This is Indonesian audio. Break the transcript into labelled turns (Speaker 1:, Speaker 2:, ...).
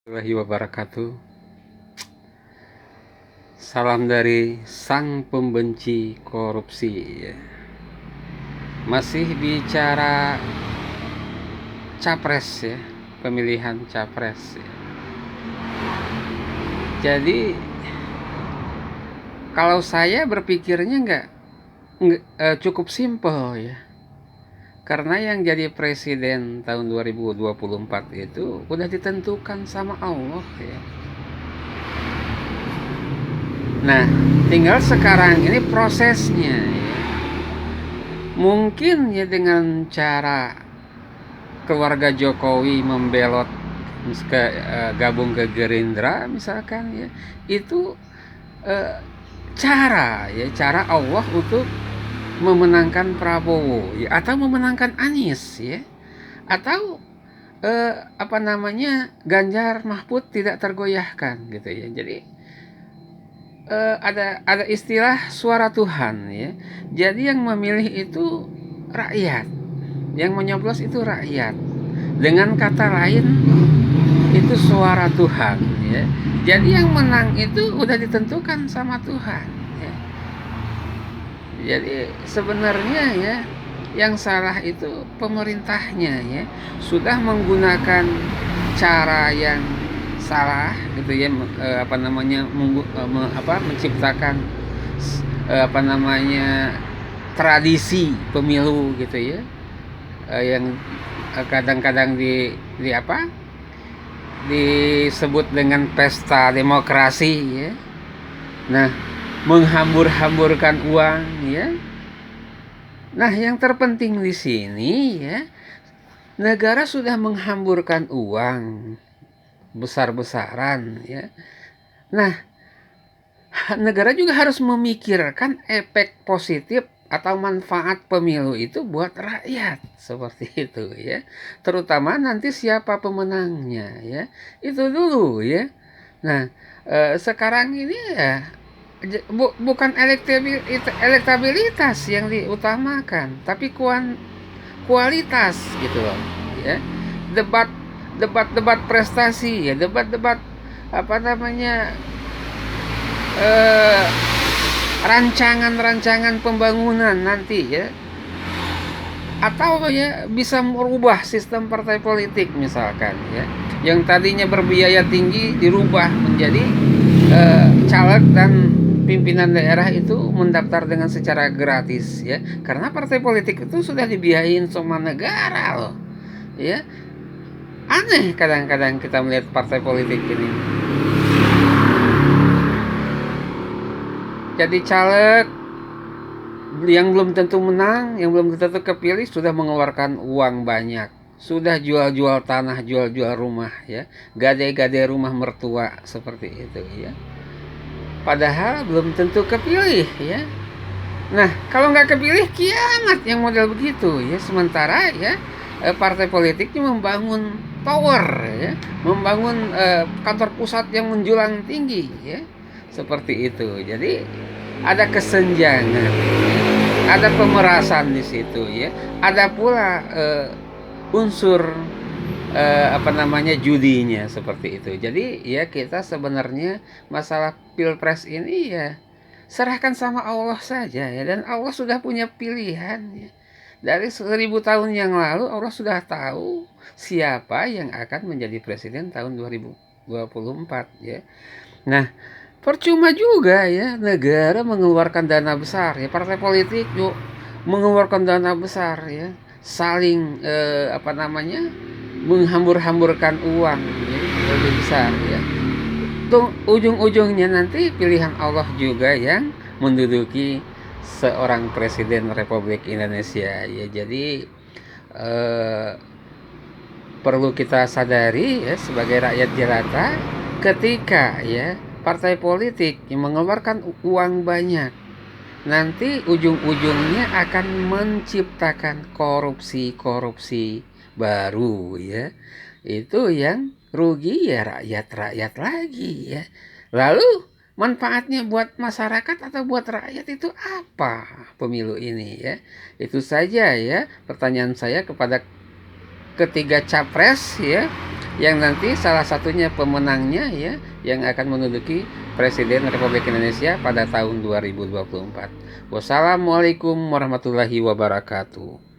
Speaker 1: Warahmatullahi wabarakatuh. Salam dari sang pembenci korupsi ya. Masih bicara capres ya, pemilihan capres ya. Jadi kalau saya berpikirnya nggak cukup simpel ya. Karena yang jadi presiden tahun 2024 itu udah ditentukan sama Allah ya. Nah, tinggal sekarang ini prosesnya ya. Mungkin ya dengan cara keluarga Jokowi membelot gabung ke Gerindra misalkan ya, itu eh, cara Allah untuk memenangkan Prabowo ya, atau memenangkan Anies ya, atau apa namanya, Ganjar Mahfud tidak tergoyahkan gitu ya. Jadi ada istilah suara Tuhan ya. Jadi yang memilih itu rakyat, yang menyoblos itu rakyat. Dengan kata lain, itu suara Tuhan ya. Jadi yang menang itu udah ditentukan sama Tuhan ya. Jadi sebenarnya ya, yang salah itu pemerintahnya ya, sudah menggunakan cara yang salah gitu ya, apa namanya, menciptakan apa namanya, tradisi pemilu gitu ya, yang kadang-kadang di apa, disebut dengan pesta demokrasi ya. Nah, menghambur-hamburkan uang ya. Nah, yang terpenting di sini ya, negara sudah menghamburkan uang besar-besaran ya. Nah, negara juga harus memikirkan efek positif atau manfaat pemilu itu buat rakyat seperti itu ya. Terutama nanti siapa pemenangnya ya. Itu dulu ya. Nah, sekarang ini ya bukan elektabilitas yang diutamakan, tapi kualitas gitu loh ya. Debat debat prestasi ya, debat apa namanya, eh, rancangan-rancangan pembangunan nanti ya, atau ya bisa merubah sistem partai politik misalkan ya, yang tadinya berbiaya tinggi dirubah menjadi caleg dan pimpinan daerah itu mendaftar dengan secara gratis ya, karena partai politik itu sudah dibiayain sama negara loh ya. Aneh kadang-kadang kita melihat partai politik ini, jadi caleg yang belum tentu menang, yang belum tentu kepilih sudah mengeluarkan uang banyak, sudah jual-jual tanah, jual-jual rumah ya, gade-gade rumah mertua seperti itu ya. Padahal belum tentu kepilih ya. Nah, kalau nggak kepilih kiamat yang model begitu ya. Sementara ya, partai politiknya membangun tower ya, membangun kantor pusat yang menjulang tinggi ya, seperti itu. Jadi ada kesenjangan, ada pemerasan di situ ya. Ada pula unsur apa namanya, judinya seperti itu. Jadi ya, kita sebenarnya masalah pilpres ini ya serahkan sama Allah saja ya, dan Allah sudah punya pilihan ya. Dari 1000 tahun yang lalu Allah sudah tahu siapa yang akan menjadi presiden tahun 2024 ya. Nah, percuma juga ya negara mengeluarkan dana besar ya, partai politik yuk mengeluarkan dana besar ya, saling apa namanya, menghambur-hamburkan uang ya, lebih besar ya. Tuh ujung-ujungnya nanti pilihan Allah juga yang menduduki seorang presiden Republik Indonesia ya. Jadi eh, perlu kita sadari ya, sebagai rakyat jelata, ketika ya partai politik yang mengeluarkan uang banyak, nanti ujung-ujungnya akan menciptakan korupsi-korupsi baru ya. Itu yang rugi ya rakyat-rakyat lagi ya. Lalu manfaatnya buat masyarakat atau buat rakyat itu apa pemilu ini ya? Itu saja ya pertanyaan saya kepada ketiga capres ya, yang nanti salah satunya pemenangnya ya, yang akan menduduki Presiden Republik Indonesia pada tahun 2024. Wassalamualaikum warahmatullahi wabarakatuh.